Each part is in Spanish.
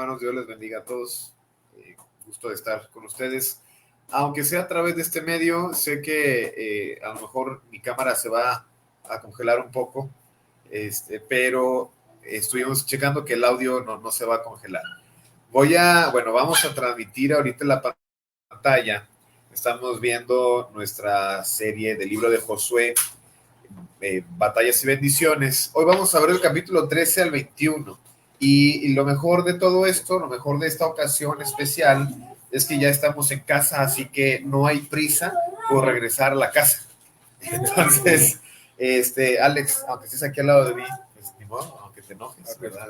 Hermanos, Dios les bendiga a todos. Gusto de estar con ustedes. Aunque sea a través de este medio, sé que a lo mejor mi cámara se va a congelar un poco, pero estuvimos checando que el audio no se va a congelar. Vamos a transmitir ahorita en la pantalla. Estamos viendo nuestra serie del libro de Josué, Batallas y Bendiciones. Hoy vamos a ver el capítulo 13 al 21. Y lo mejor de todo esto, lo mejor de esta ocasión especial, es que ya estamos en casa, así que no hay prisa por regresar a la casa. Entonces, Alex, aunque estés aquí al lado de mí, pues ni modo, aunque te enojes, ¿verdad?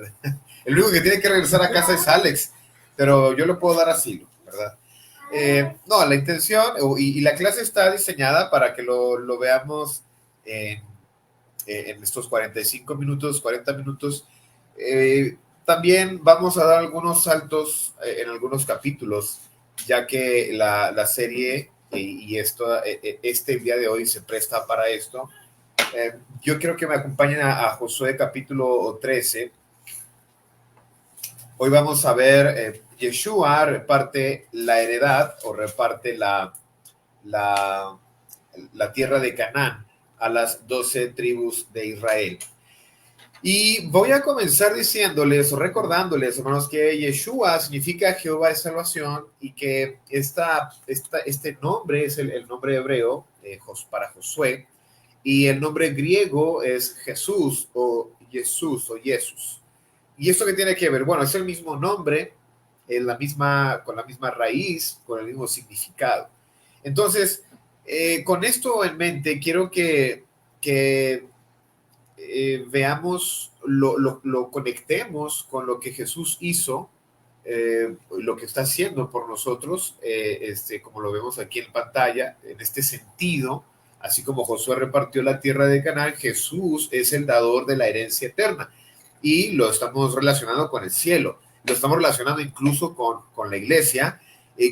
El único que tiene que regresar a casa es Alex, pero yo le puedo dar asilo, ¿verdad? No, la intención y la clase está diseñada para que lo veamos en estos 45 minutos, 40 minutos. También vamos a dar algunos saltos en algunos capítulos, ya que la serie y este día de hoy se presta para esto. Yo quiero que me acompañen a Josué capítulo 13. Hoy vamos a ver, Yeshua reparte la heredad o reparte la tierra de Canaán a las 12 tribus de Israel. Y voy a comenzar diciéndoles o recordándoles, hermanos, que Yeshua significa Jehová es salvación y que este nombre es el nombre hebreo para Josué, y el nombre griego es Jesús o Jesús o Jesús. ¿Y esto qué tiene que ver? Bueno, es el mismo nombre, con la misma raíz, con el mismo significado. Entonces, con esto en mente, quiero que veamos, lo conectemos con lo que Jesús hizo, lo que está haciendo por nosotros, como lo vemos aquí en pantalla, en este sentido, así como Josué repartió la tierra de Canaán, Jesús es el dador de la herencia eterna y lo estamos relacionando con el cielo, lo estamos relacionando incluso con la iglesia,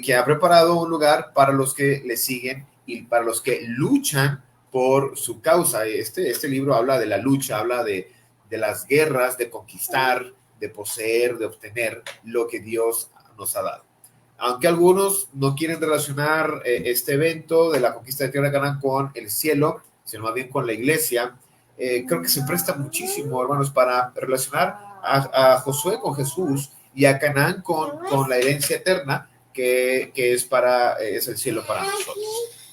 que ha preparado un lugar para los que le siguen y para los que luchan por su causa. Este libro habla de la lucha, habla de las guerras, de conquistar, de poseer, de obtener lo que Dios nos ha dado. Aunque algunos no quieren relacionar este evento de la conquista de tierra de Canaán con el cielo, sino más bien con la iglesia, creo que se presta muchísimo, hermanos, para relacionar a Josué con Jesús y a Canaán con la herencia eterna que es el cielo para nosotros.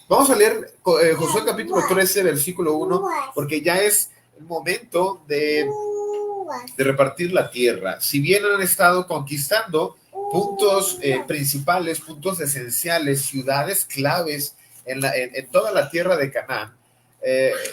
Vamos a leer Josué capítulo 13, versículo 1, porque ya es el momento de repartir la tierra. Si bien han estado conquistando puntos principales, puntos esenciales, ciudades claves en toda la tierra de Canaán,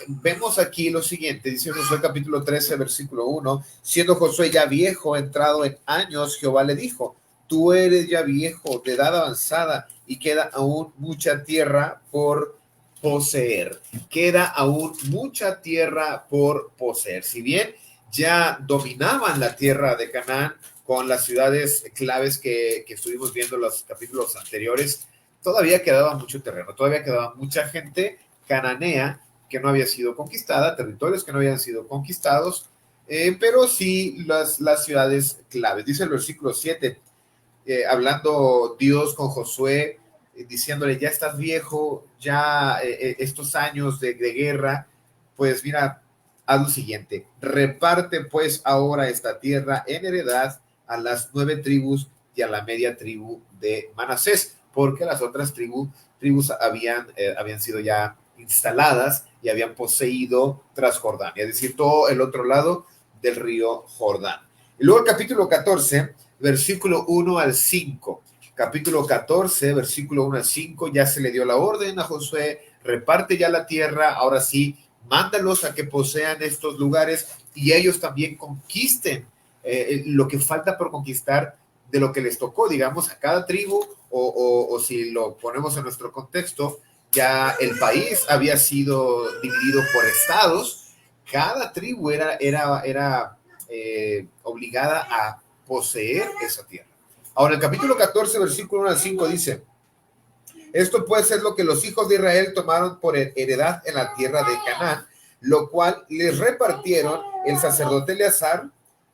vemos aquí lo siguiente, dice Josué capítulo 13, versículo 1, siendo Josué ya viejo, entrado en años, Jehová le dijo, tú eres ya viejo, de edad avanzada, y queda aún mucha tierra por poseer. Queda aún mucha tierra por poseer. Si bien ya dominaban la tierra de Canaán con las ciudades claves que estuvimos viendo en los capítulos anteriores, todavía quedaba mucho terreno, todavía quedaba mucha gente cananea que no había sido conquistada, territorios que no habían sido conquistados, pero sí las ciudades claves. Dice el versículo 7, hablando Dios con Josué, diciéndole, ya estás viejo, ya estos años de guerra, pues mira, haz lo siguiente, reparte pues ahora esta tierra en heredad a las 9 tribus y a la media tribu de Manasés, porque las otras tribus habían sido ya instaladas y habían poseído tras Jordania, es decir, todo el otro lado del río Jordán. Y luego el capítulo 14, versículo 1 al 5. Capítulo 14, versículo 1 al 5, ya se le dio la orden a Josué, reparte ya la tierra, ahora sí, mándalos a que posean estos lugares y ellos también conquisten lo que falta por conquistar de lo que les tocó, digamos, a cada tribu, o si lo ponemos en nuestro contexto, ya el país había sido dividido por estados, cada tribu era obligada a poseer esa tierra. Ahora, el capítulo 14, versículo 1 al 5 dice, esto puede ser lo que los hijos de Israel tomaron por heredad en la tierra de Canaán, lo cual les repartieron el sacerdote Eleazar,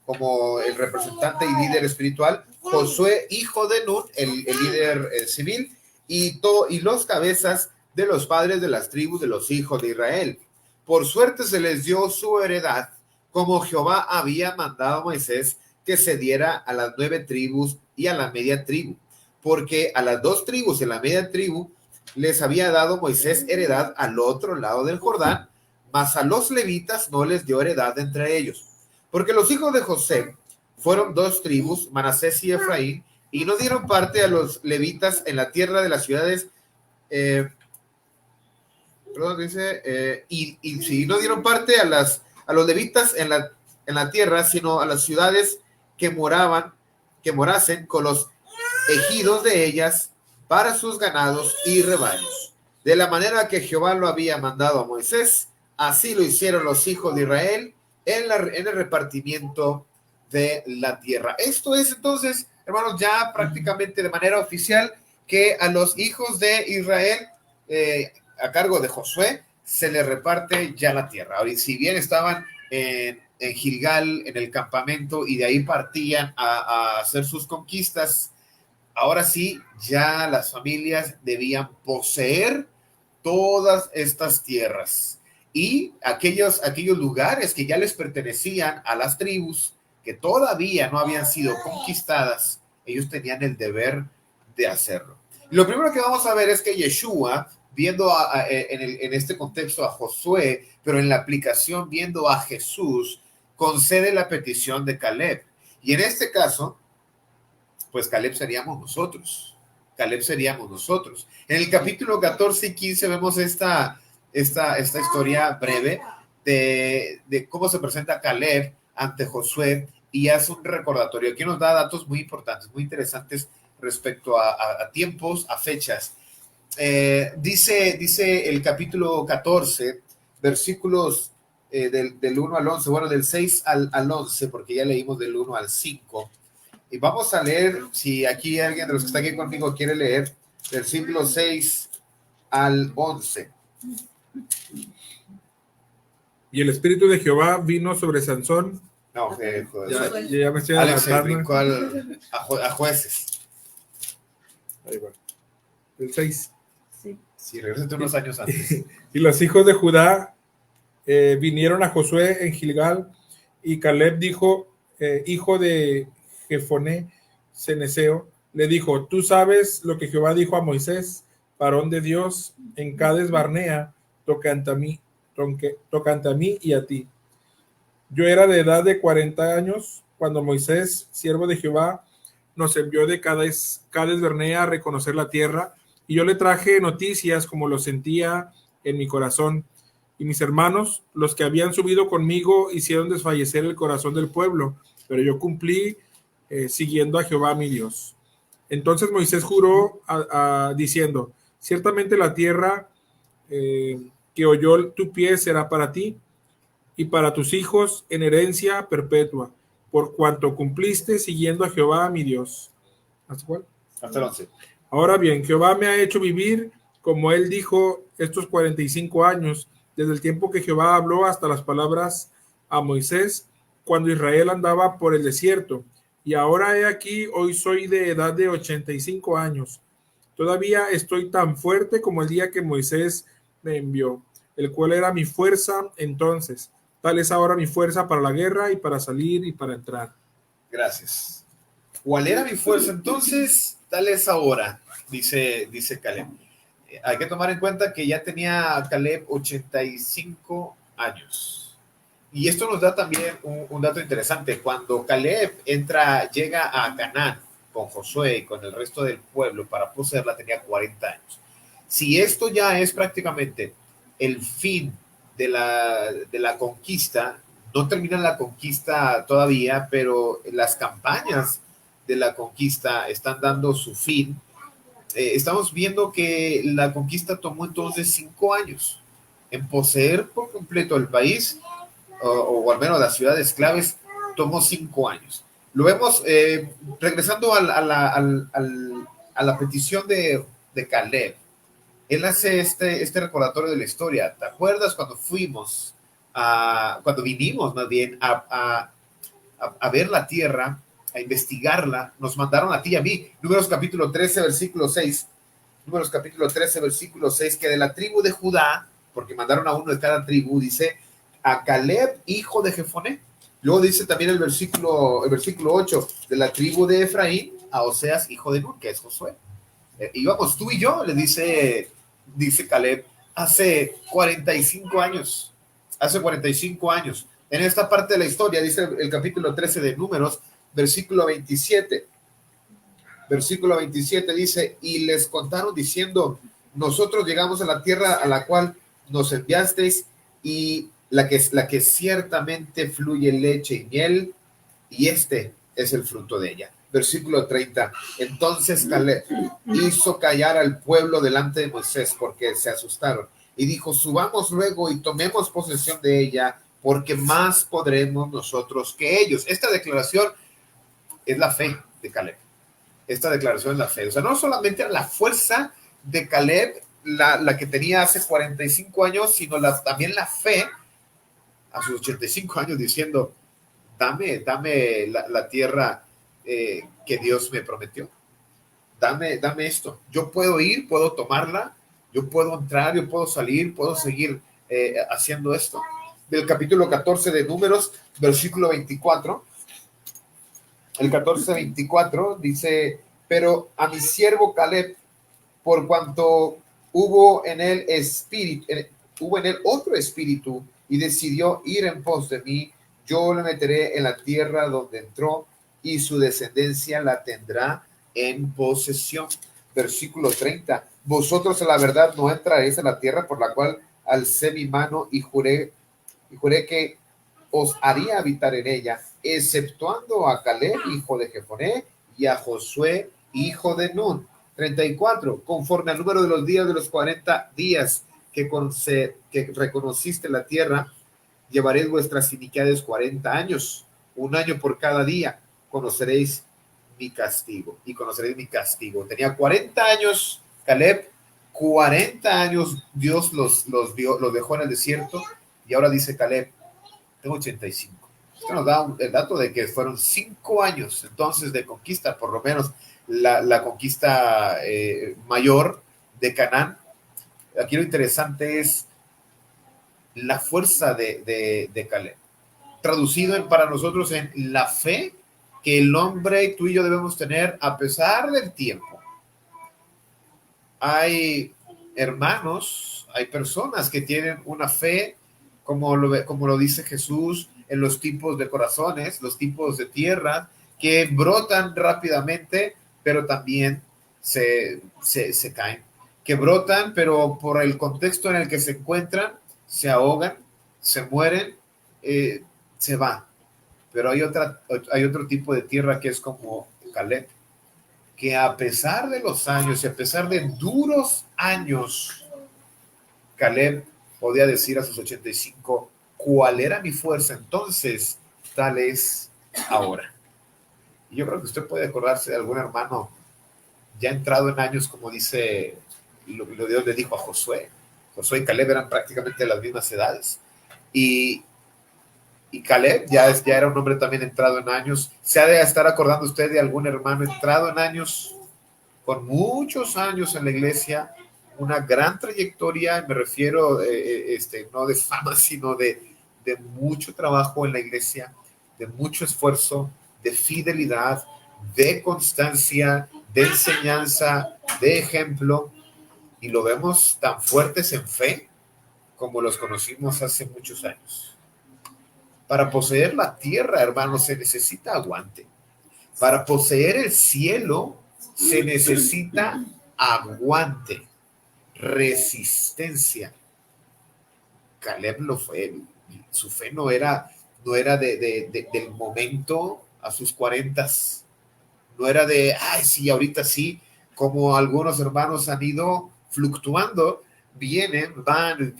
como el representante y líder espiritual, Josué, hijo de Nun, el líder civil, y los cabezas de los padres de las tribus de los hijos de Israel. Por suerte se les dio su heredad, como Jehová había mandado a Moisés que se diera a las 9 tribus y a la media tribu, porque a las 2 tribus y a la media tribu les había dado Moisés heredad al otro lado del Jordán, mas a los levitas no les dio heredad entre ellos, porque los hijos de José fueron 2 tribus, Manasés y Efraín, y no dieron parte a los levitas en la tierra de las ciudades, y si no dieron parte a los levitas en la tierra, sino a las ciudades que morasen con los ejidos de ellas para sus ganados y rebaños. De la manera que Jehová lo había mandado a Moisés, así lo hicieron los hijos de Israel en el repartimiento de la tierra. Esto es entonces, hermanos, ya prácticamente de manera oficial que a los hijos de Israel, a cargo de Josué, se les reparte ya la tierra. Ahora, si bien estaban en Gilgal, en el campamento, y de ahí partían a hacer sus conquistas, ahora sí, ya las familias debían poseer todas estas tierras y aquellos lugares que ya les pertenecían a las tribus que todavía no habían sido conquistadas, ellos tenían el deber de hacerlo. Lo primero que vamos a ver es que Yeshua, viendo en este contexto a Josué, pero en la aplicación viendo a Jesús, concede la petición de Caleb. Y en este caso, pues Caleb seríamos nosotros. En el capítulo 14 y 15 vemos esta historia breve de cómo se presenta Caleb ante Josué y hace un recordatorio. Aquí nos da datos muy importantes, muy interesantes respecto a tiempos, a fechas. Dice el capítulo 14, versículos del 1 al 11, bueno, del 6 al 11, porque ya leímos del 1 al 5. Y vamos a leer, si aquí alguien de los que está aquí conmigo quiere leer, versículo 6 al 11. Y el espíritu de Jehová vino sobre Sansón. No, ya me estoy adelantando. A Jueces. Ahí va. El 6. Sí, regresate unos años antes. Y los hijos de Judá vinieron a Josué en Gilgal, y Caleb dijo, hijo de Jefoné Ceneseo, le dijo: tú sabes lo que Jehová dijo a Moisés, varón de Dios, en Cades Barnea, tocante a mí y a ti. Yo era de edad de 40 años cuando Moisés, siervo de Jehová, nos envió de Cades Barnea a reconocer la tierra, y yo le traje noticias como lo sentía en mi corazón. Y mis hermanos, los que habían subido conmigo, hicieron desfallecer el corazón del pueblo, pero yo cumplí siguiendo a Jehová mi Dios. Entonces Moisés juró diciendo: ciertamente la tierra que oyó tu pie será para ti y para tus hijos en herencia perpetua, por cuanto cumpliste siguiendo a Jehová mi Dios. ¿Hasta cuál? Hasta el 11. Ahora bien, Jehová me ha hecho vivir, como él dijo, estos 45 años, desde el tiempo que Jehová habló hasta las palabras a Moisés, cuando Israel andaba por el desierto. Y ahora he aquí, hoy soy de edad de 85 años. Todavía estoy tan fuerte como el día que Moisés me envió, el cual era mi fuerza entonces. Tal es ahora mi fuerza para la guerra y para salir y para entrar. Gracias. ¿Cuál era mi fuerza entonces? Tal es ahora, dice Caleb. Hay que tomar en cuenta que ya tenía Caleb 85 años. Y esto nos da también un dato interesante. Cuando Caleb llega a Canaán con Josué y con el resto del pueblo para poseerla, tenía 40 años. Si esto ya es prácticamente el fin de la conquista, no termina la conquista todavía, pero las campañas de la conquista están dando su fin. Estamos viendo que la conquista tomó entonces 5 años en poseer por completo el país, o al menos las ciudades claves, tomó 5 años. Lo vemos regresando a la petición de Caleb. Él hace este recordatorio de la historia. ¿Te acuerdas cuando vinimos más bien a ver la tierra, a investigarla. Nos mandaron a ti y a mí. Números capítulo 13, versículo 6. Números capítulo 13, versículo 6, que de la tribu de Judá, porque mandaron a uno de cada tribu, dice a Caleb, hijo de Jefoné. Luego dice también el versículo 8, de la tribu de Efraín, a Oseas, hijo de Nun, que es Josué. Íbamos tú y yo, le dice Caleb, hace 45 años. Hace 45 años. En esta parte de la historia, dice el capítulo 13 de Números, versículo 27. Versículo 27 dice, y les contaron diciendo, nosotros llegamos a la tierra a la cual nos enviasteis, y la que ciertamente fluye leche y miel, y este es el fruto de ella. Versículo 30. Entonces Caleb hizo callar al pueblo delante de Moisés, porque se asustaron, y dijo, subamos luego y tomemos posesión de ella, porque más podremos nosotros que ellos. Esta declaración es la fe de Caleb. Esta declaración es la fe. O sea, no solamente era la fuerza de Caleb, la que tenía hace 45 años, sino también la fe a sus 85 años diciendo, dame la tierra que Dios me prometió. Dame esto. Yo puedo ir, puedo tomarla, yo puedo entrar, yo puedo salir, puedo seguir haciendo esto. Del capítulo 14 de Números, versículo 24. El 14:24 dice, pero a mi siervo Caleb, por cuanto hubo en él otro espíritu y decidió ir en pos de mí, yo le meteré en la tierra donde entró y su descendencia la tendrá en posesión. Versículo 30. Vosotros a la verdad no entraréis en la tierra por la cual alcé mi mano y juré que os haría habitar en ella, exceptuando a Caleb, hijo de Jefoné, y a Josué, hijo de Nun. 34. Conforme al número de los días de los 40 días que reconociste la tierra, llevaréis vuestras iniquidades 40 años, un año por cada día. Conoceréis mi castigo. Y conoceréis mi castigo. Tenía 40 años Caleb, 40 años Dios los dejó en el desierto, y ahora dice Caleb, tengo 85. Esto nos da el dato de que fueron 5 años entonces de conquista, por lo menos la conquista mayor de Canaán. Aquí lo interesante es la fuerza de Caleb, traducido para nosotros en la fe que el hombre, tú y yo, debemos tener a pesar del tiempo. Hay hermanos, hay personas que tienen una fe, como lo dice Jesús, en los tipos de corazones, los tipos de tierra, que brotan rápidamente, pero también se caen, que brotan, pero por el contexto en el que se encuentran, se ahogan, se mueren, se va. Pero hay otro tipo de tierra que es como Caleb, que a pesar de los años y a pesar de duros años, Caleb podía decir a sus 85, ¿cuál era mi fuerza entonces? Tal es ahora. Y yo creo que usted puede acordarse de algún hermano ya entrado en años, como dice lo Dios le dijo a Josué. Josué y Caleb eran prácticamente las mismas edades. Y Caleb ya era un hombre también entrado en años. ¿Se ha de estar acordando usted de algún hermano entrado en años, con muchos años en la iglesia, una gran trayectoria? Me refiero no de fama, sino de mucho trabajo en la iglesia, de mucho esfuerzo, de fidelidad, de constancia, de enseñanza, de ejemplo, y lo vemos tan fuertes en fe como los conocimos hace muchos años. Para poseer la tierra, hermanos, se necesita aguante. Para poseer el cielo se necesita aguante, resistencia. Caleb lo fue. Su fe no era del momento a sus 40. No era de, ay, sí, ahorita sí, como algunos hermanos han ido fluctuando, vienen, van,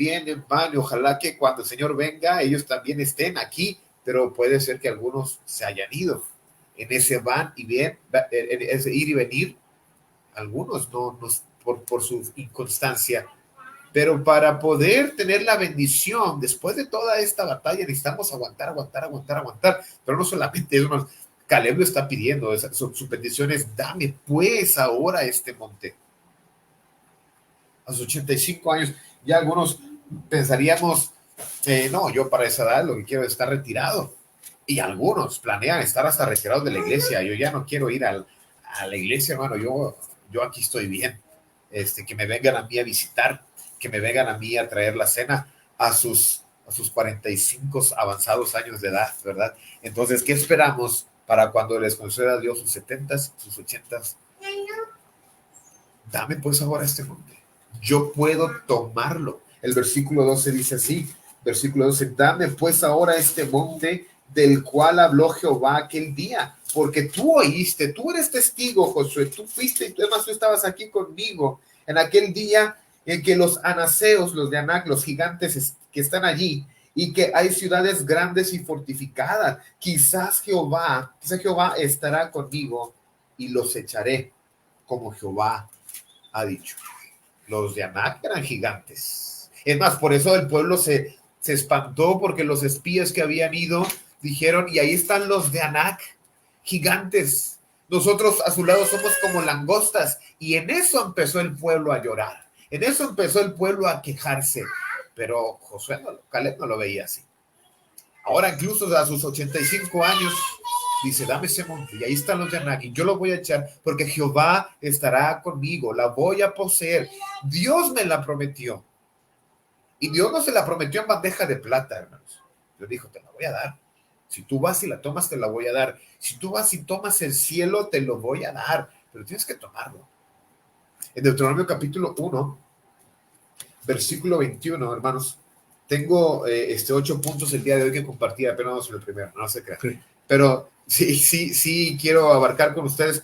y ojalá que cuando el Señor venga, ellos también estén aquí, pero puede ser que algunos se hayan ido. En ese van y bien, en ese ir y venir, algunos no por su inconstancia, Pero para poder tener la bendición, después de toda esta batalla, necesitamos aguantar. Pero no solamente eso, hermanos. Caleb lo está pidiendo, su petición es, dame pues ahora este monte. A sus 85 años, ya algunos pensaríamos, no, yo para esa edad lo que quiero es estar retirado. Y algunos planean estar hasta retirados de la iglesia. Yo ya no quiero ir a la iglesia, hermano, yo aquí estoy bien. Que me vengan a mí a visitar, que me vengan a mí a traer la cena a sus 45 avanzados años de edad, ¿verdad? Entonces, ¿qué esperamos para cuando les conceda a Dios sus 70s, sus 80s? Dame pues ahora este monte. Yo puedo tomarlo. El versículo 12 dice así, versículo 12, dame pues ahora este monte del cual habló Jehová aquel día, porque tú oíste, tú eres testigo, Josué, tú fuiste, además tú estabas aquí conmigo en aquel día en que los anaseos, los de Anac, los gigantes que están allí, y que hay ciudades grandes y fortificadas, quizás Jehová estará conmigo y los echaré, como Jehová ha dicho. Los de Anac eran gigantes. Es más, por eso el pueblo se espantó, porque los espías que habían ido dijeron, y ahí están los de Anac, gigantes. Nosotros a su lado somos como langostas. Y en eso empezó el pueblo a llorar. En eso empezó el pueblo a quejarse. Pero Josué, Caleb no lo veía así. Ahora incluso a sus 85 años, dice, dame ese monte, y ahí están los de Anac, y yo lo voy a echar, porque Jehová estará conmigo, la voy a poseer. Dios me la prometió. Y Dios no se la prometió en bandeja de plata, hermanos. Dios dijo, te la voy a dar. Si tú vas y la tomas, te la voy a dar. Si tú vas y tomas el cielo, te lo voy a dar. Pero tienes que tomarlo. En Deuteronomio capítulo 1, versículo 21, hermanos, tengo 8 puntos el día de hoy que compartí, apenas vamos en el primero, no se crean. Sí. Pero sí quiero abarcar con ustedes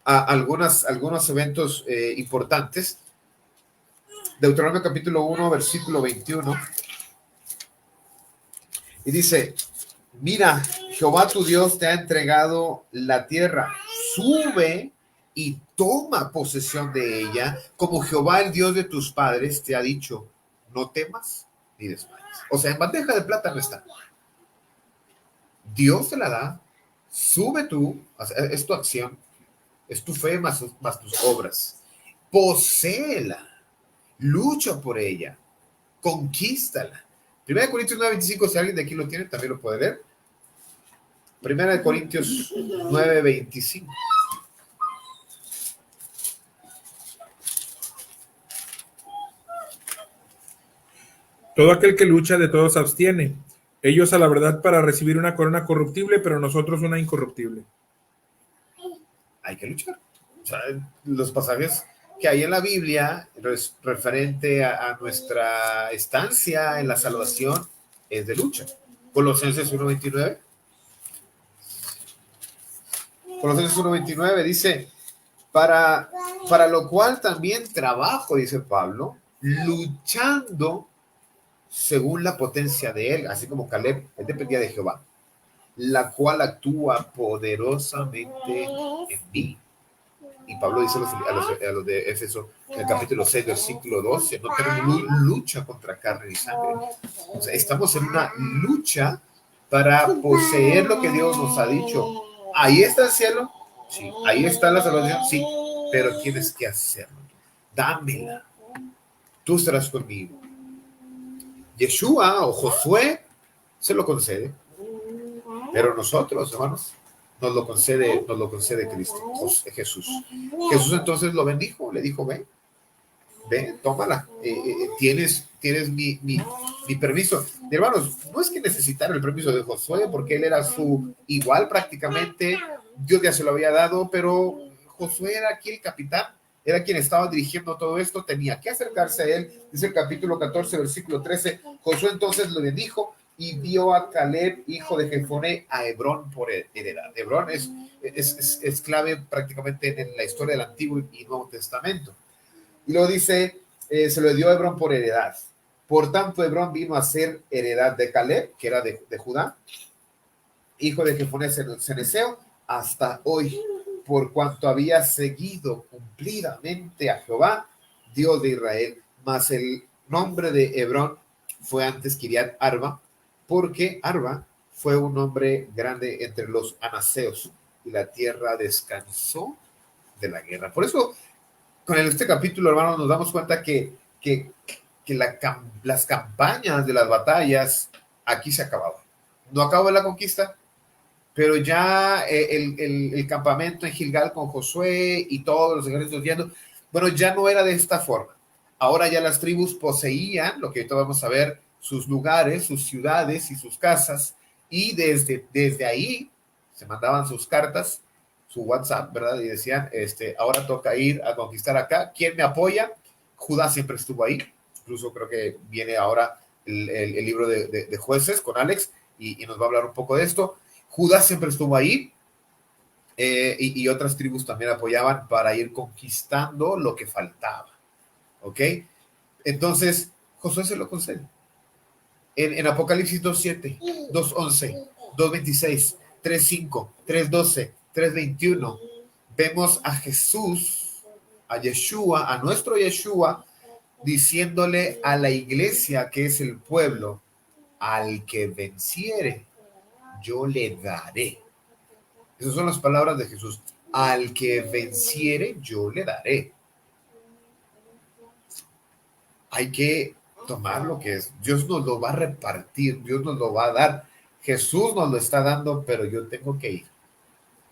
algunos eventos importantes. Deuteronomio capítulo 1, versículo 21. Y dice, mira, Jehová tu Dios te ha entregado la tierra, sube y toma posesión de ella, como Jehová el Dios de tus padres te ha dicho, no temas ni desmayes. O sea, en bandeja de plata no está. Dios te la da, sube tú, es tu acción, es tu fe más tus obras. Poséela, lucha por ella, conquístala. 1 Corintios 9:25, si alguien de aquí lo tiene, también lo puede leer. 1 Corintios 9:25. Todo aquel que lucha de todos se abstiene. Ellos a la verdad para recibir una corona corruptible, pero nosotros una incorruptible. Hay que luchar. O sea, los pasajes que hay en la Biblia referente a nuestra estancia en la salvación es de lucha. Colosenses 1:29. Colosenses 1:29 dice, para lo cual también trabajo, dice Pablo, luchando según la potencia de él, así como Caleb, él dependía de Jehová, la cual actúa poderosamente en mí. Y Pablo dice a los de Éfeso, en el capítulo 6, versículo 12, no tenemos lucha contra carne y sangre. O sea, estamos en una lucha para poseer lo que Dios nos ha dicho. Ahí está el cielo, sí. Ahí está la salvación, sí. Pero tienes que hacerlo. Dámela. Tú estarás conmigo. Yeshua o Josué se lo concede. Pero nosotros, hermanos, nos lo concede Cristo, Jesús. Jesús entonces lo bendijo, le dijo, ven, tómala, tienes mi permiso. Y hermanos, no es que necesitara el permiso de Josué, porque él era su igual prácticamente, Dios ya se lo había dado, pero Josué era aquí el capitán, era quien estaba dirigiendo todo esto, tenía que acercarse a él. Dice el capítulo 14, versículo 13, Josué entonces lo bendijo y dio a Caleb, hijo de Jefoné, a Hebrón por heredad. Hebrón es clave prácticamente en la historia del Antiguo y Nuevo Testamento. Y luego dice, se lo dio a Hebrón por heredad. Por tanto, Hebrón vino a ser heredad de Caleb, que era de Judá, hijo de Jefoné ceneseo, hasta hoy, por cuanto había seguido cumplidamente a Jehová, Dios de Israel. Mas el nombre de Hebrón fue antes Kiriat Arba, porque Arba fue un hombre grande entre los anaseos y la tierra descansó de la guerra. Por eso, con este capítulo, hermanos, nos damos cuenta que las campañas de las batallas aquí se acababan. No acabó la conquista, pero ya el campamento en Gilgal con Josué y todos los ejércitos yendo, bueno, ya no era de esta forma. Ahora ya las tribus poseían, lo que ahorita vamos a ver, sus lugares, sus ciudades y sus casas, y desde ahí se mandaban sus cartas, su WhatsApp, ¿verdad? Y decían, ahora toca ir a conquistar acá. ¿Quién me apoya? Judá siempre estuvo ahí. Incluso creo que viene ahora el libro de Jueces con Alex y nos va a hablar un poco de esto. Judá siempre estuvo ahí, y otras tribus también apoyaban para ir conquistando lo que faltaba. ¿Ok? Entonces, Josué se lo concede. En Apocalipsis 2.7, 2.11, 2.26, 3.5, 3.12, 3.21, vemos a Jesús, a Yeshua, a nuestro Yeshua, diciéndole a la iglesia, que es el pueblo, al que venciere, yo le daré. Esas son las palabras de Jesús. Al que venciere, yo le daré. Hay que tomar lo que es. Dios nos lo va a repartir, Dios nos lo va a dar. Jesús nos lo está dando, pero yo tengo que ir.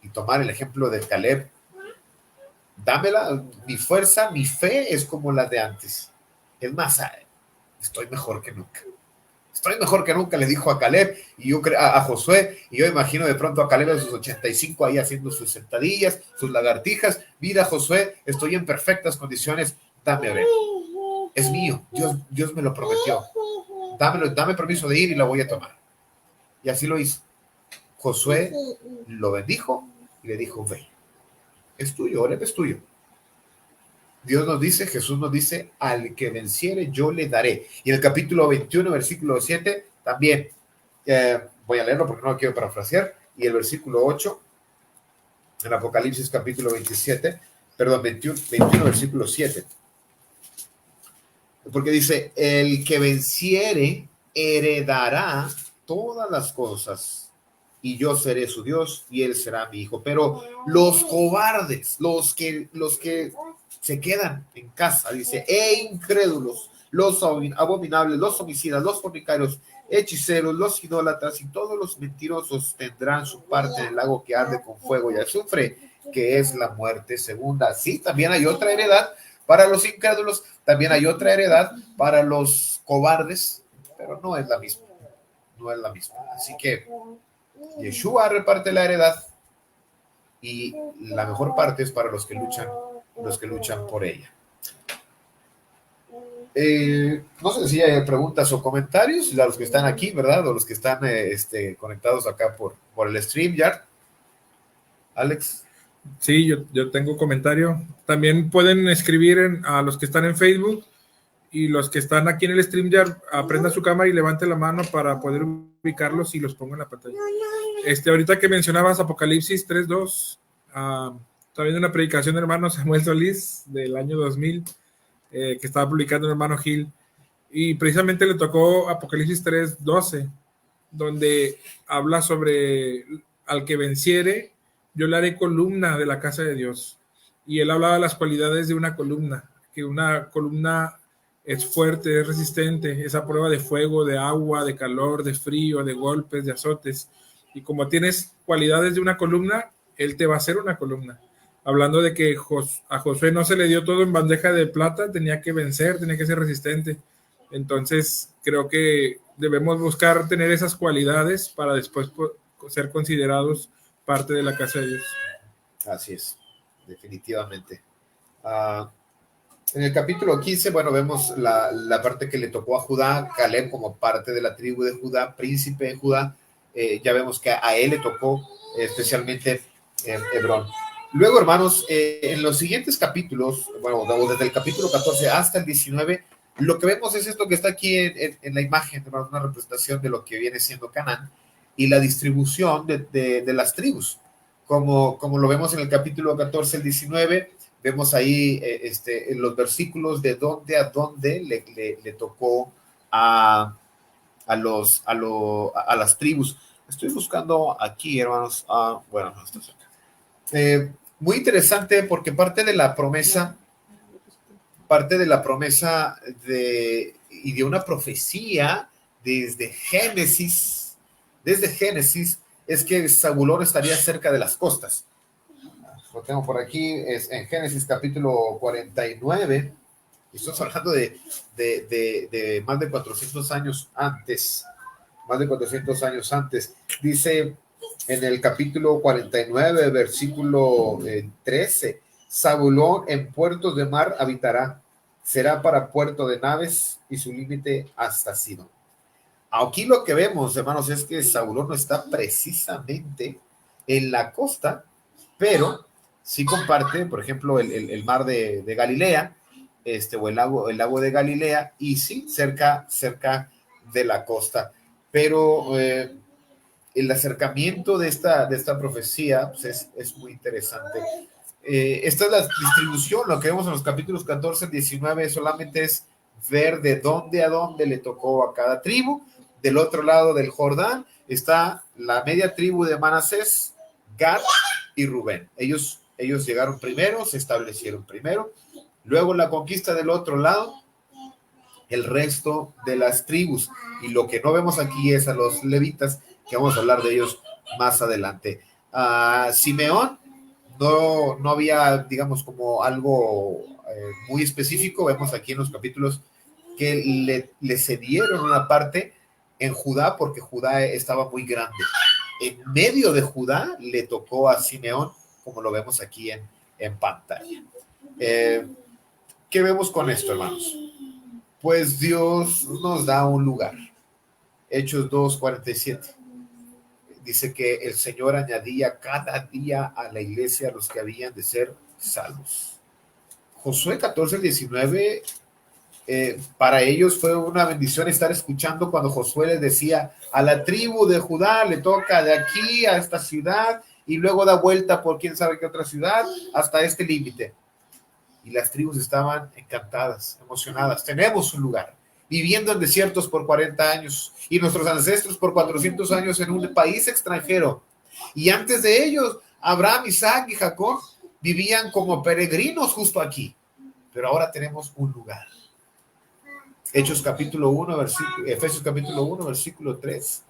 Y tomar el ejemplo de Caleb. Dámela, mi fuerza, mi fe es como la de antes. Es más, estoy mejor que nunca. Estoy mejor que nunca, le dijo a Caleb y yo a Josué, y yo imagino de pronto a Caleb a sus 85 ahí haciendo sus sentadillas, sus lagartijas. Mira, Josué, estoy en perfectas condiciones, dame a ver. Es mío, Dios me lo prometió. Dame permiso de ir y la voy a tomar. Y así lo hizo. Josué lo bendijo y le dijo, ve, es tuyo, Oreb es tuyo. Dios nos dice, Jesús nos dice, al que venciere yo le daré. Y en el capítulo 21, versículo 7, también, voy a leerlo porque no lo quiero parafrasear, y el versículo 8, en Apocalipsis capítulo 21, versículo 7. Porque dice, el que venciere heredará todas las cosas, y yo seré su Dios, y él será mi hijo. Pero los cobardes, los que se quedan en casa, dice, incrédulos, los abominables, los homicidas, los fornicarios, hechiceros, los idólatras y todos los mentirosos tendrán su parte en el lago que arde con fuego y azufre, que es la muerte segunda. Sí, también hay otra heredad para los incrédulos, también hay otra heredad para los cobardes, pero no es la misma. No es la misma. Así que Yeshua reparte la heredad y la mejor parte es para los que luchan por ella. No sé si hay preguntas o comentarios a los que están aquí, ¿verdad? O los que están conectados acá por el StreamYard. Alex. Sí, yo tengo comentario. También pueden escribir a los que están en Facebook, y los que están aquí en el StreamYard, aprenda su cámara y levante la mano para poder ubicarlos y los pongo en la pantalla. Ahorita que mencionabas Apocalipsis 3.2, está viendo una predicación del hermano Samuel Solís del año 2000, que estaba publicando el hermano Gil, y precisamente le tocó Apocalipsis 3.12, donde habla sobre al que venciere, yo le haré columna de la casa de Dios. Y él hablaba de las cualidades de una columna, que una columna es fuerte, es resistente, es a prueba de fuego, de agua, de calor, de frío, de golpes, de azotes. Y como tienes cualidades de una columna, él te va a hacer una columna. Hablando de que a Josué no se le dio todo en bandeja de plata, tenía que vencer, tenía que ser resistente. Entonces, creo que debemos buscar tener esas cualidades para después ser considerados parte de la casa de Dios. Así es, definitivamente. En el capítulo 15, bueno, vemos la parte que le tocó a Judá, Caleb como parte de la tribu de Judá, príncipe de Judá. Ya vemos que a él le tocó especialmente Hebrón. Luego, hermanos, en los siguientes capítulos, bueno, desde el capítulo 14 hasta el 19, lo que vemos es esto que está aquí en la imagen, hermanos, una representación de lo que viene siendo Canaán y la distribución de las tribus. Como lo vemos en el capítulo 14 al 19, Vemos ahí en los versículos de dónde a dónde le tocó a las tribus. Estoy buscando aquí, hermanos. Bueno, no está cerca. Muy interesante porque parte de la promesa y de una profecía desde Génesis, es que Zabulón estaría cerca de las costas. Lo tengo por aquí, es en Génesis capítulo 49, y estamos hablando de más de 400 años antes, dice en el capítulo 49, versículo 13, Zabulón en puertos de mar habitará, será para puerto de naves y su límite hasta Sidón. Aquí lo que vemos, hermanos, es que Zabulón no está precisamente en la costa, pero sí comparte, por ejemplo, el mar de Galilea, o el lago de Galilea, y sí, cerca de la costa. Pero el acercamiento de esta profecía pues es muy interesante. Esta es la distribución, lo que vemos en los capítulos 14 y 19, solamente es ver de dónde a dónde le tocó a cada tribu. Del otro lado del Jordán está la media tribu de Manasés, Gad y Rubén. Ellos llegaron primero, se establecieron primero. Luego la conquista del otro lado, el resto de las tribus. Y lo que no vemos aquí es a los levitas, que vamos a hablar de ellos más adelante. Simeón, no había, digamos, como algo muy específico. Vemos aquí en los capítulos que le cedieron una parte en Judá, porque Judá estaba muy grande. En medio de Judá le tocó a Simeón, como lo vemos aquí en pantalla. ¿Qué vemos con esto, hermanos? Pues Dios nos da un lugar. Hechos 2:47. Dice que el Señor añadía cada día a la iglesia a los que habían de ser salvos. Josué 14:19, para ellos fue una bendición estar escuchando cuando Josué les decía: a la tribu de Judá le toca de aquí a esta ciudad y luego da vuelta por quién sabe qué otra ciudad hasta este límite. Y las tribus estaban encantadas, emocionadas. Tenemos un lugar. Viviendo en desiertos por 40 años y nuestros ancestros por 400 años en un país extranjero. Y antes de ellos, Abraham, Isaac y Jacob vivían como peregrinos justo aquí. Pero ahora tenemos un lugar. Efesios capítulo 1, versículo 3.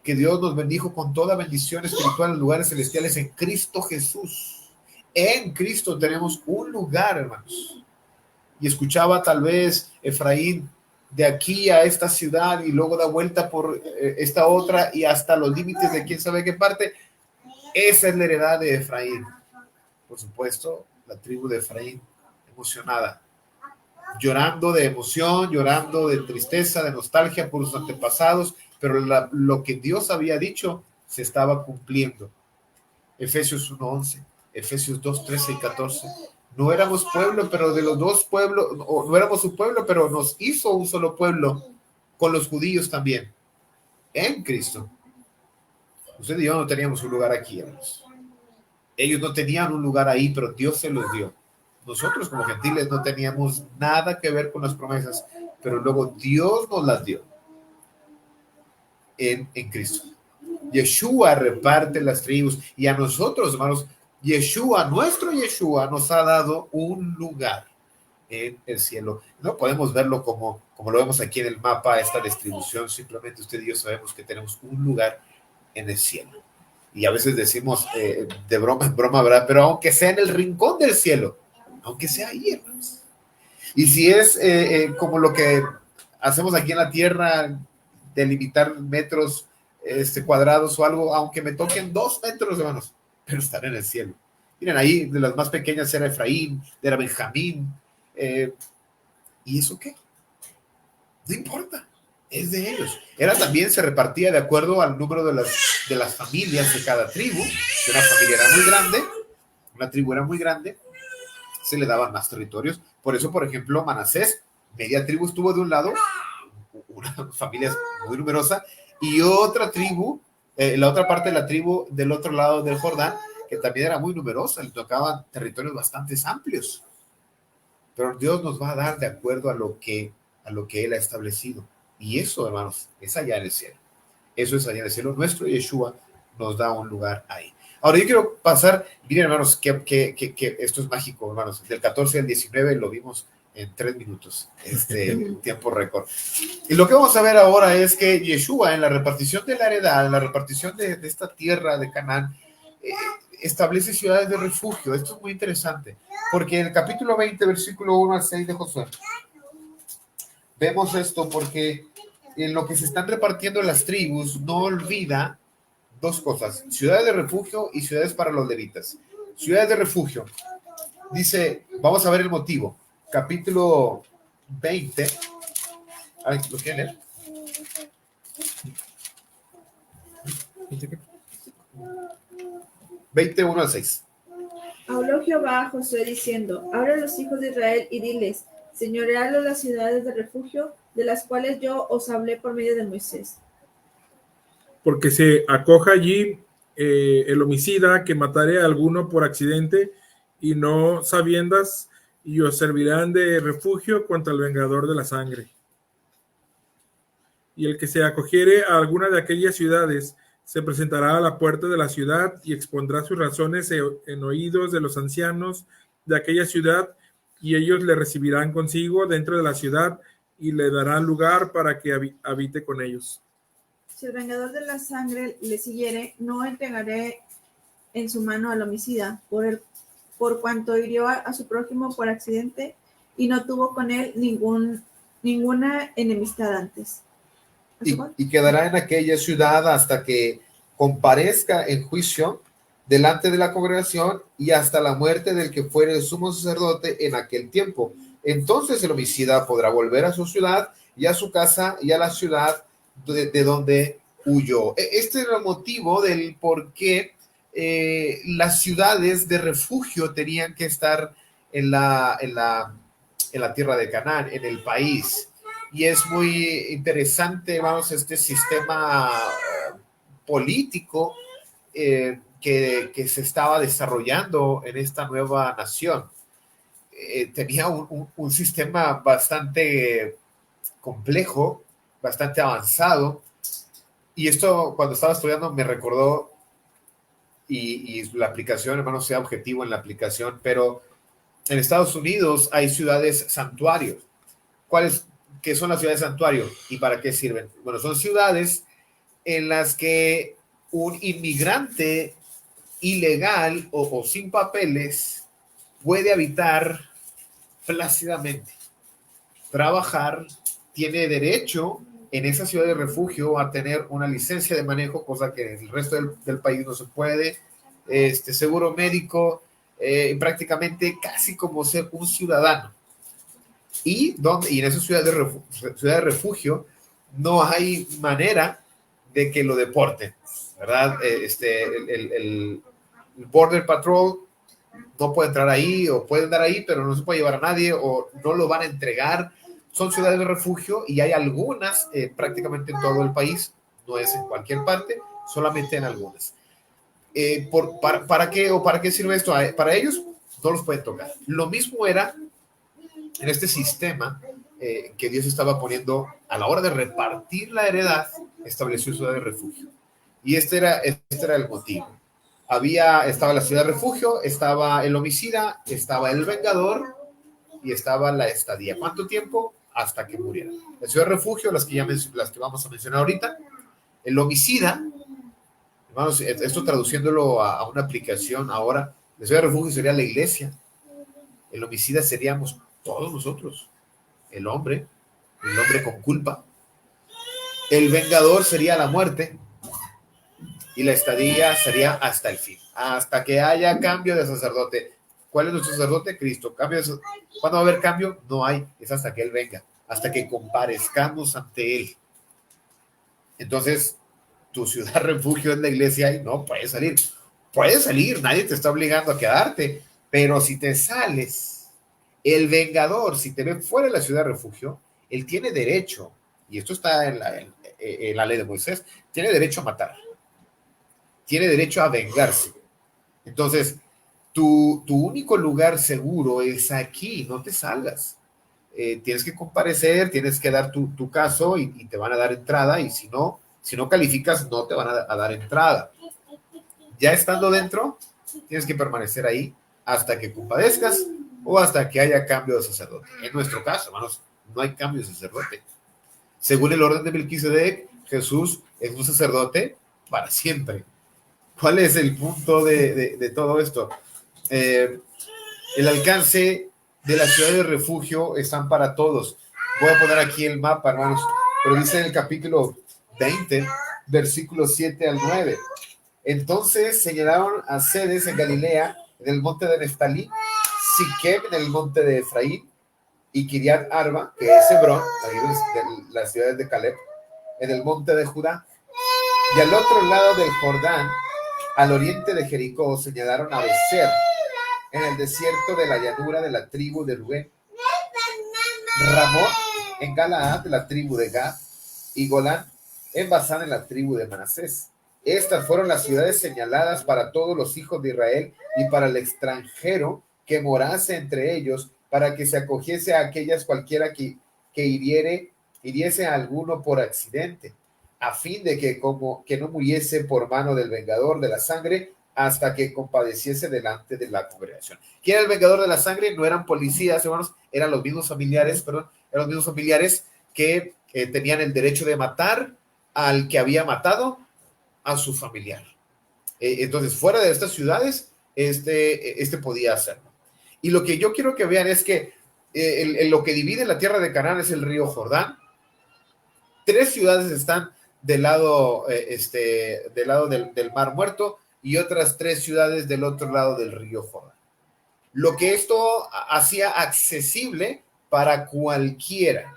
Que Dios nos bendijo con toda bendición espiritual en lugares celestiales en Cristo Jesús. En Cristo tenemos un lugar, hermanos. Y escuchaba tal vez Efraín, de aquí a esta ciudad y luego da vuelta por esta otra y hasta los límites de quién sabe qué parte. Esa es la heredad de Efraín. Por supuesto, la tribu de Efraín, emocionada, llorando de emoción, llorando de tristeza, de nostalgia por sus antepasados, pero lo que Dios había dicho se estaba cumpliendo. Efesios 1:11, Efesios 2:13 y 14. No éramos pueblo, pero de los dos pueblos, no éramos un pueblo, pero nos hizo un solo pueblo con los judíos también, en Cristo. Usted y yo no teníamos un lugar aquí, hermanos. Ellos no tenían un lugar ahí, pero Dios se los dio. Nosotros como gentiles no teníamos nada que ver con las promesas, pero luego Dios nos las dio en Cristo. Yeshua reparte las tribus y a nosotros, hermanos, nuestro Yeshua nos ha dado un lugar en el cielo. No podemos verlo como lo vemos aquí en el mapa, esta distribución. Simplemente usted y yo sabemos que tenemos un lugar en el cielo. Y a veces decimos de broma en broma, ¿verdad? Pero aunque sea en el rincón del cielo, aunque sea ahí, hermanos. Y si es como lo que hacemos aquí en la tierra, delimitar metros cuadrados o algo, aunque me toquen 2 metros, hermanos, pero estaré en el cielo. Miren, ahí de las más pequeñas era Efraín, era Benjamín. ¿Y eso qué? No importa, es de ellos. También se repartía de acuerdo al número de las familias de cada tribu. Si una familia era muy grande, una tribu era muy grande, se le daban más territorios. Por eso, por ejemplo, Manasés, media tribu estuvo de un lado, una familia muy numerosa, y otra tribu, la otra parte de la tribu del otro lado del Jordán, que también era muy numerosa, le tocaban territorios bastante amplios, pero Dios nos va a dar de acuerdo a lo que Él ha establecido. Y eso, hermanos, es allá en el cielo. Eso es allá en el cielo. Nuestro Yeshua nos da un lugar ahí. Ahora yo quiero pasar, miren hermanos, que esto es mágico, hermanos. Del 14 al 19 lo vimos en 3 minutos, tiempo récord. Y lo que vamos a ver ahora es que Yeshua, en la repartición de la heredad, en la repartición de esta tierra de Canaán, establece ciudades de refugio. Esto es muy interesante, porque en el capítulo 20, versículo 1 al 6 de Josué, vemos esto porque en lo que se están repartiendo las tribus no olvida dos cosas: ciudades de refugio y ciudades para los levitas. Ciudades de refugio. Dice, vamos a ver el motivo. Capítulo 20. Ay, ¿lo quieren leer? 21 al 6. Habló Jehová a Josué diciendo: habla a los hijos de Israel y diles: señoreadlo las ciudades de refugio, de las cuales yo os hablé por medio de Moisés. Porque se acoja allí el homicida que matare a alguno por accidente y no sabiendas, y os servirán de refugio contra el vengador de la sangre. Y el que se acogiere a alguna de aquellas ciudades se presentará a la puerta de la ciudad y expondrá sus razones en oídos de los ancianos de aquella ciudad, y ellos le recibirán consigo dentro de la ciudad y le darán lugar para que habite con ellos. Si el vengador de la sangre le siguiere, no entregaré en su mano al homicida, por cuanto hirió a su prójimo por accidente y no tuvo con él ninguna enemistad antes. Y quedará en aquella ciudad hasta que comparezca en juicio delante de la congregación y hasta la muerte del que fuere el sumo sacerdote en aquel tiempo. Entonces el homicida podrá volver a su ciudad y a su casa y a la ciudad de donde huyó. Este era el motivo del por qué las ciudades de refugio tenían que estar en la tierra de Canaán, en el país. Y es muy interesante, vamos, este sistema político que se estaba desarrollando en esta nueva nación. Tenía un sistema bastante complejo, bastante avanzado, y esto cuando estaba estudiando me recordó, y la aplicación, hermano, sea objetivo en la aplicación, pero en Estados Unidos hay ciudades santuarios. ¿Qué son las ciudades santuario y para qué sirven? Bueno, son ciudades en las que un inmigrante ilegal o sin papeles puede habitar plácidamente, trabajar, tiene derecho en esa ciudad de refugio a tener una licencia de manejo, cosa que en el resto del país no se puede, seguro médico, prácticamente casi como ser un ciudadano. Y en esa ciudad de refugio no hay manera de que lo deporten, ¿verdad? El Border Patrol no puede entrar ahí, o puede andar ahí, pero no se puede llevar a nadie, o no lo van a entregar. Son ciudades de refugio y hay algunas prácticamente en todo el país, no es en cualquier parte, solamente en algunas. ¿Para qué sirve esto? Para ellos no los pueden tocar. Lo mismo era en este sistema que Dios estaba poniendo a la hora de repartir la heredad, estableció ciudad de refugio. Y este era el motivo. Estaba la ciudad de refugio, estaba el homicida, estaba el vengador y estaba la estadía. ¿Cuánto tiempo? Hasta que muriera. La ciudad de refugio, las que vamos a mencionar ahorita. El homicida, hermanos, esto traduciéndolo a una aplicación ahora, la ciudad de refugio sería la iglesia. El homicida seríamos todos nosotros, el hombre con culpa. El vengador sería la muerte y la estadía sería hasta el fin, hasta que haya cambio de sacerdote. ¿Cuál es nuestro sacerdote? Cristo. ¿Cuándo va a haber cambio? No hay, es hasta que Él venga, hasta que comparezcamos ante Él. Entonces, tu ciudad refugio es la iglesia y no puedes salir. Puedes salir, nadie te está obligando a quedarte, pero si te sales, el vengador, si te ve fuera de la ciudad de refugio, él tiene derecho, y esto está en la ley de Moisés, tiene derecho a matar, tiene derecho a vengarse. Entonces, tu único lugar seguro es aquí, no te salgas. Tienes que comparecer, tienes que dar tu caso y te van a dar entrada, y si no calificas, no te van a dar entrada. Ya estando dentro, tienes que permanecer ahí hasta que compadezcas o hasta que haya cambio de sacerdote. En nuestro caso, hermanos, no hay cambio de sacerdote. Según el orden de Melquisedec, Jesús es un sacerdote para siempre. ¿Cuál es el punto de todo esto? El alcance de la ciudad de refugio están para todos. Voy a poner aquí el mapa, hermanos, pero dice en el capítulo 20, versículos 7 al 9. Entonces señalaron a Cedes en Galilea, en el monte de Neftalí, Siquem en el monte de Efraín, y Kiriat Arba, que es Hebrón, de las ciudades de Caleb, en el monte de Judá. Y al otro lado del Jordán, al oriente de Jericó, señalaron a Becer, en el desierto de la llanura de la tribu de Rubén, Ramón en Galaad de la tribu de Gad, y Golán en Basán en la tribu de Manasés. Estas fueron las ciudades señaladas para todos los hijos de Israel y para el extranjero que morase entre ellos, para que se acogiese a aquellas cualquiera que hiriese a alguno por accidente, a fin de que no muriese por mano del vengador de la sangre, hasta que compadeciese delante de la congregación. ¿Quién era el vengador de la sangre? No eran policías, hermanos, eran los mismos familiares, que tenían el derecho de matar al que había matado a su familiar. Entonces, fuera de estas ciudades, este podía hacerlo. Y lo que yo quiero que vean es que lo que divide la tierra de Canaán es el río Jordán. 3 ciudades están del lado del Mar Muerto, y otras 3 ciudades del otro lado del río Jordán. Lo que esto hacía accesible para cualquiera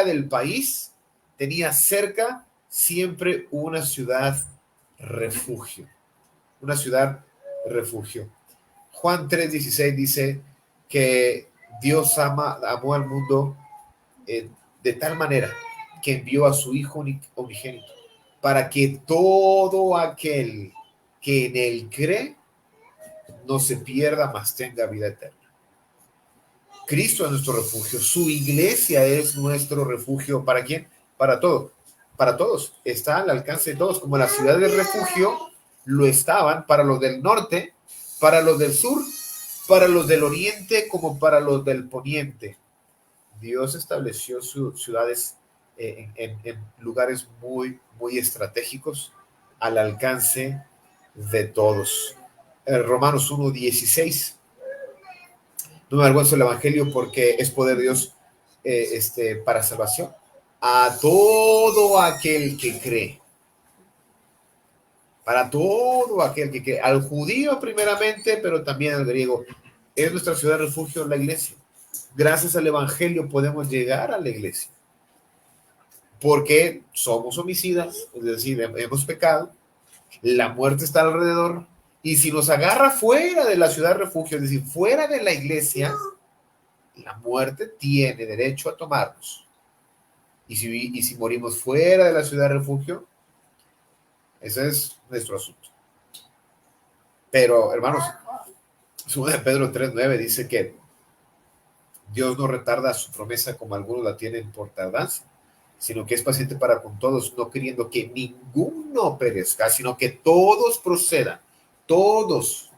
del país, tenía cerca siempre una ciudad refugio. Juan 3:16 dice que Dios amó al mundo de tal manera que envió a su Hijo unigénito, para que todo aquel que en él cree no se pierda, mas tenga vida eterna. Cristo es nuestro refugio, su iglesia es nuestro refugio. ¿Para quién? Para todos. Está al alcance de todos, como las ciudades de refugio lo estaban para los del norte, para los del sur, para los del oriente, como para los del poniente. Dios estableció sus ciudades en lugares muy, muy estratégicos, al alcance de todos. Romanos 1:16. No me avergüenzo del evangelio, porque es poder de Dios para salvación a todo aquel que cree. Para todo aquel que cree. Al judío primeramente, pero también al griego. Es nuestra ciudad de refugio, la iglesia. Gracias al evangelio podemos llegar a la iglesia, porque somos homicidas, es decir, hemos pecado, la muerte está alrededor, y si nos agarra fuera de la ciudad de refugio, es decir, fuera de la iglesia, la muerte tiene derecho a tomarnos. Y si morimos fuera de la ciudad de refugio, ese es nuestro asunto. Pero, hermanos, 2 Pedro 3:9 dice que Dios no retarda su promesa como algunos la tienen por tardanza, sino que es paciente para con todos, no queriendo que ninguno perezca, sino que todos procedan. Todos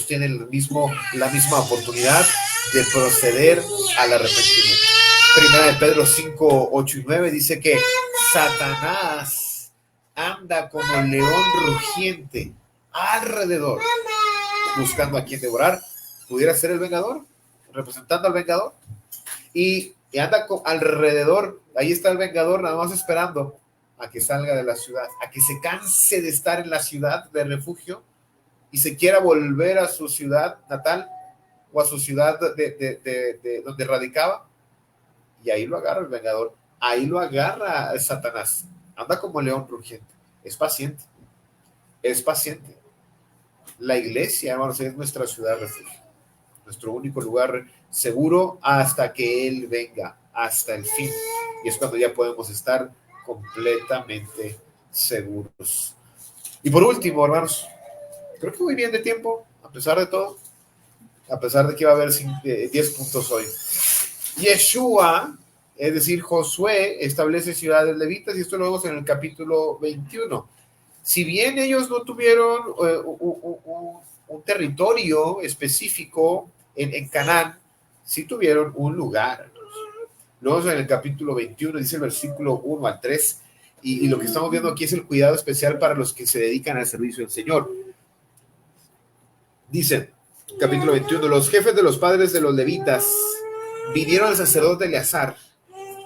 tienen la misma oportunidad de proceder al arrepentimiento. Primera de Pedro 5:8 y 9 dice que Satanás anda como león rugiente alrededor, buscando a quien devorar. ¿Pudiera ser el vengador? Representando al vengador. Y anda alrededor. Ahí está el vengador, nada más esperando a que salga de la ciudad, a que se canse de estar en la ciudad de refugio y se quiera volver a su ciudad natal o a su ciudad de donde radicaba. Y ahí lo agarra el vengador, ahí lo agarra Satanás. Anda como león rugiente. Es paciente. La iglesia, hermanos, es nuestra ciudad de refugio, nuestro único lugar seguro hasta que Él venga, hasta el fin. Y es cuando ya podemos estar completamente seguros. Y por último, hermanos, creo que muy bien de tiempo, a pesar de todo, a pesar de que iba a haber 10 puntos hoy. Yeshua, es decir, Josué, establece ciudades levitas, y esto lo vemos en el capítulo 21. Si bien ellos no tuvieron un territorio específico en Canaán, sí tuvieron un lugar. Luego en el capítulo 21 dice el versículo 1 al 3, y lo que estamos viendo aquí es el cuidado especial para los que se dedican al servicio del Señor. Dice, capítulo 21, los jefes de los padres de los levitas vinieron al sacerdote Eleazar,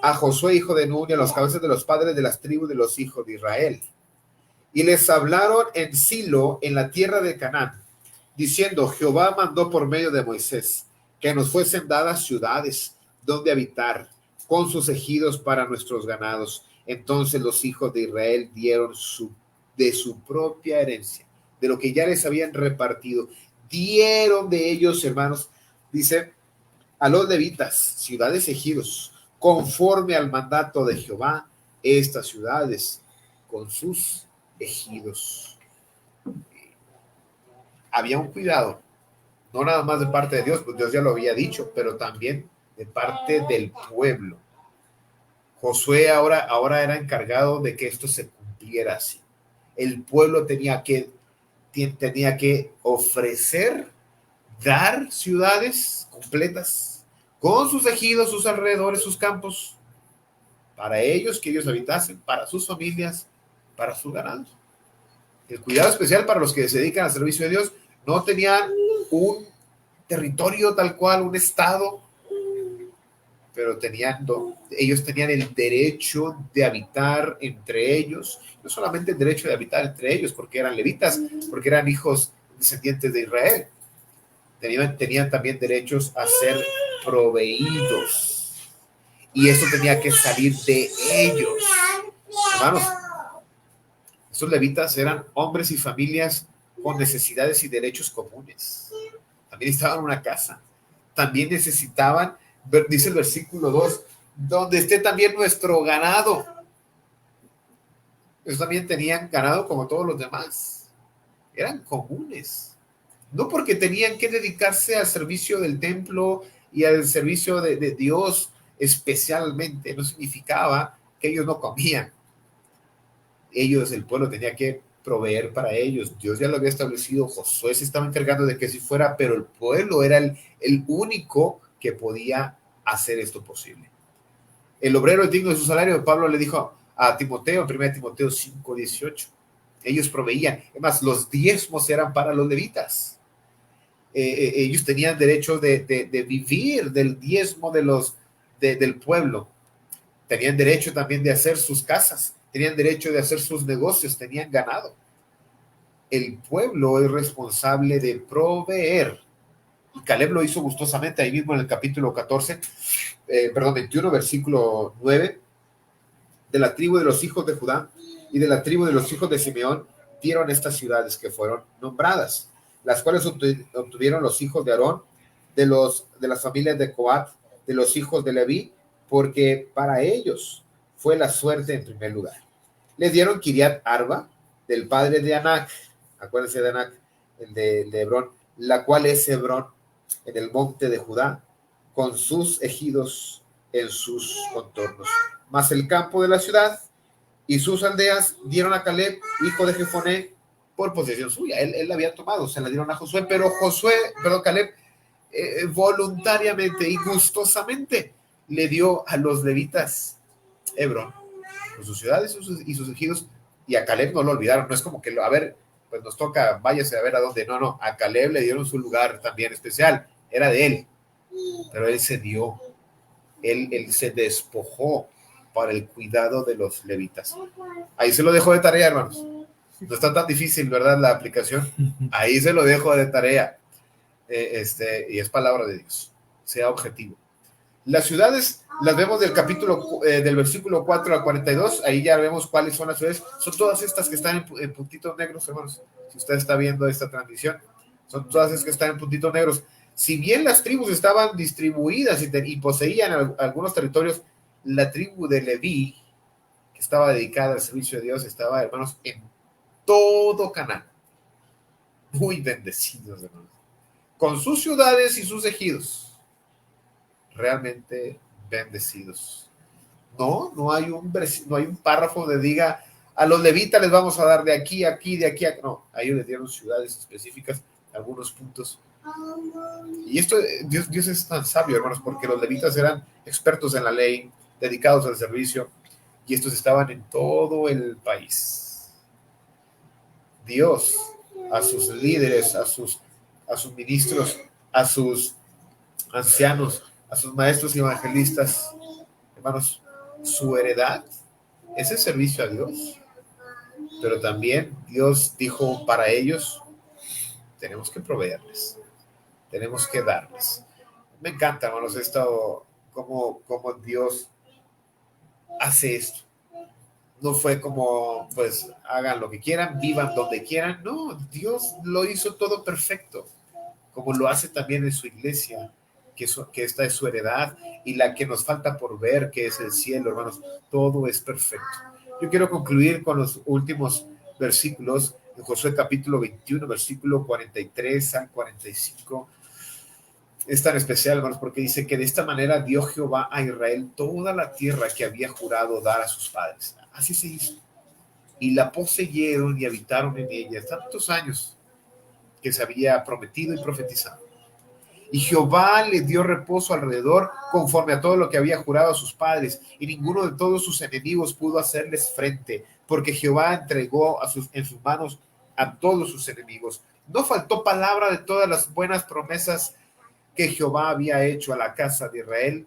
a Josué hijo de Nun, y a los cabezas de los padres de las tribus de los hijos de Israel, y les hablaron en Silo, en la tierra de Canaán, diciendo, Jehová mandó por medio de Moisés que nos fuesen dadas ciudades donde habitar, con sus ejidos para nuestros ganados. Entonces los hijos de Israel dieron de su propia herencia, de lo que ya les habían repartido, dieron de ellos, hermanos, dice, a los levitas, ciudades ejidos, conforme al mandato de Jehová, estas ciudades con sus ejidos. Había un cuidado, no nada más de parte de Dios, pues Dios ya lo había dicho, pero también de parte del pueblo. Josué ahora era encargado de que esto se cumpliera así. El pueblo tenía que ofrecer, dar ciudades completas con sus ejidos, sus alrededores, sus campos, para ellos, que ellos habitasen, para sus familias, para su ganado. El cuidado especial para los que se dedican al servicio de Dios. No tenían un territorio tal cual, un estado, pero ellos tenían el derecho de habitar entre ellos, no solamente el derecho de habitar entre ellos, porque eran levitas, porque eran hijos descendientes de Israel, tenían también derechos a ser proveídos, y eso tenía que salir de ellos. Hermanos, estos levitas eran hombres y familias con necesidades y derechos comunes. También estaban en una casa. También necesitaban, dice el versículo 2, donde esté también nuestro ganado. Ellos también tenían ganado como todos los demás. Eran comunes. No porque tenían que dedicarse al servicio del templo y al servicio de Dios especialmente. No significaba que ellos no comían. Ellos, el pueblo, tenía que proveer para ellos. Dios ya lo había establecido. Josué se estaba encargando de que así fuera, pero el pueblo era el único que podía hacer esto posible. El obrero es digno de su salario. Pablo le dijo a Timoteo, en 1 Timoteo 5:18. Ellos proveían. Además, los diezmos eran para los levitas. Ellos tenían derecho de vivir del diezmo del pueblo. Tenían derecho también de hacer sus casas. Tenían derecho de hacer sus negocios. Tenían ganado. El pueblo es responsable de proveer. Y Caleb lo hizo gustosamente ahí mismo en el capítulo 21, versículo 9. De la tribu de los hijos de Judá y de la tribu de los hijos de Simeón dieron estas ciudades que fueron nombradas, las cuales obtuvieron los hijos de Aarón, de las familias de Coat, de los hijos de Leví, porque para ellos fue la suerte en primer lugar. Les dieron Kiriat Arba, del padre de Anac, acuérdense de Anac, el de Hebrón, la cual es Hebrón, en el monte de Judá, con sus ejidos en sus contornos. Mas el campo de la ciudad y sus aldeas dieron a Caleb, hijo de Jefoné, por posesión suya. Él la había tomado, se la dieron a Josué, pero Caleb voluntariamente y gustosamente le dio a los levitas Hebrón, con sus ciudades y sus ejidos, y a Caleb no lo olvidaron. No es como que, pues nos toca, váyase a ver a dónde. No, a Caleb le dieron su lugar también especial, era de él, pero él se dio, él se despojó para el cuidado de los levitas. Ahí se lo dejo de tarea, hermanos. No está tan difícil, ¿verdad? La aplicación. Ahí se lo dejo de tarea. Y es palabra de Dios. Sea objetivo. Las ciudades las vemos del del versículo 4 al 42. Ahí ya vemos cuáles son las ciudades. Son todas estas que están en puntitos negros, hermanos. Si usted está viendo esta transmisión, son todas estas que están en puntitos negros. Si bien las tribus estaban distribuidas y poseían algunos territorios, la tribu de Leví, que estaba dedicada al servicio de Dios, estaba, hermanos, en todo Canaán. muy bendecidos, hermanos, con sus ciudades y sus ejidos, realmente bendecidos. No hay un párrafo donde diga, a los levitas les vamos a dar de aquí, aquí, de aquí, aquí. No, a ellos les dieron ciudades específicas, algunos puntos. Y esto, Dios es tan sabio, hermanos, porque los levitas eran expertos en la ley, dedicados al servicio, y estos estaban en todo el país. Dios, a sus líderes, a sus ministros, a sus ancianos, a sus maestros y evangelistas, hermanos, su heredad es el servicio a Dios. Pero también Dios dijo para ellos, tenemos que proveerles, tenemos que darles. Me encanta, hermanos, esto, cómo Dios hace esto. No fue como, pues, hagan lo que quieran, vivan donde quieran. No, Dios lo hizo todo perfecto, como lo hace también en su iglesia, que esta es su heredad, y la que nos falta por ver, que es el cielo, hermanos. Todo es perfecto. Yo quiero concluir con los últimos versículos en Josué capítulo 21, versículo 43 al 45. Es tan especial, hermanos, porque dice que de esta manera dio Jehová a Israel toda la tierra que había jurado dar a sus padres. Así se hizo. Y la poseyeron y habitaron en ella tantos años que se había prometido y profetizado. Y Jehová le dio reposo alrededor conforme a todo lo que había jurado a sus padres, y ninguno de todos sus enemigos pudo hacerles frente, porque Jehová entregó en sus manos a todos sus enemigos. No faltó palabra de todas las buenas promesas que Jehová había hecho a la casa de Israel.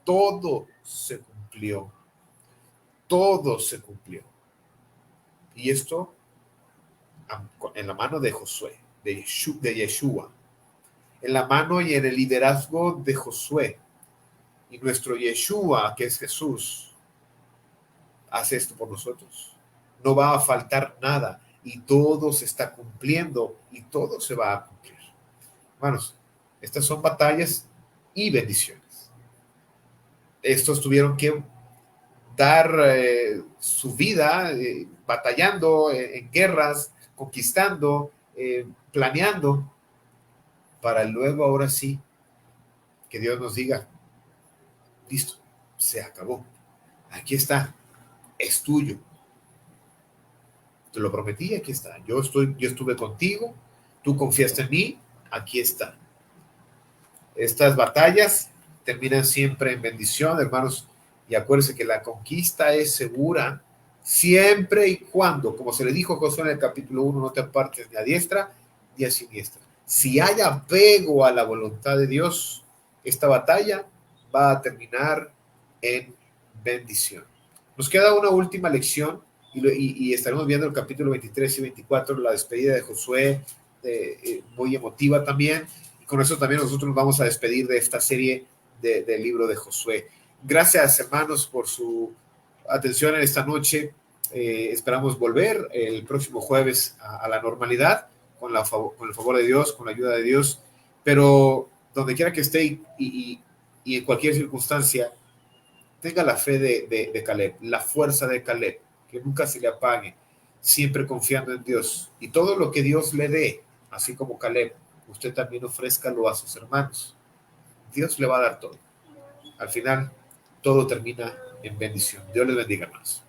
Todo se cumplió. Todo se cumplió. Y esto en la mano de Josué, de Yeshua, en la mano y en el liderazgo de Josué. Y nuestro Yeshua, que es Jesús, hace esto por nosotros. No va a faltar nada, y todo se está cumpliendo, y todo se va a cumplir. Hermanos, estas son batallas y bendiciones. Estos tuvieron que dar su vida batallando en guerras, conquistando, planeando, para luego ahora sí que Dios nos diga, listo, se acabó, aquí está, es tuyo, te lo prometí, aquí está, yo estuve contigo, tú confiaste en mí, aquí está. Estas batallas terminan siempre en bendición, hermanos, y acuérdense que la conquista es segura siempre y cuando, como se le dijo a Josué en el capítulo 1, no te apartes ni a diestra ni a siniestra. Si hay apego a la voluntad de Dios, esta batalla va a terminar en bendición. Nos queda una última lección y estaremos viendo el capítulo 23 y 24, la despedida de Josué, muy emotiva también. Y con eso también nosotros nos vamos a despedir de esta serie del libro de Josué. Gracias, hermanos, por su atención en esta noche. Esperamos volver el próximo jueves a la normalidad, con el favor de Dios, con la ayuda de Dios. Pero donde quiera que esté y en cualquier circunstancia, tenga la fe de Caleb, la fuerza de Caleb, que nunca se le apague, siempre confiando en Dios. Y todo lo que Dios le dé, así como Caleb, usted también ofrézcalo a sus hermanos. Dios le va a dar todo. Al final, todo termina en bendición. Dios les bendiga, hermanos.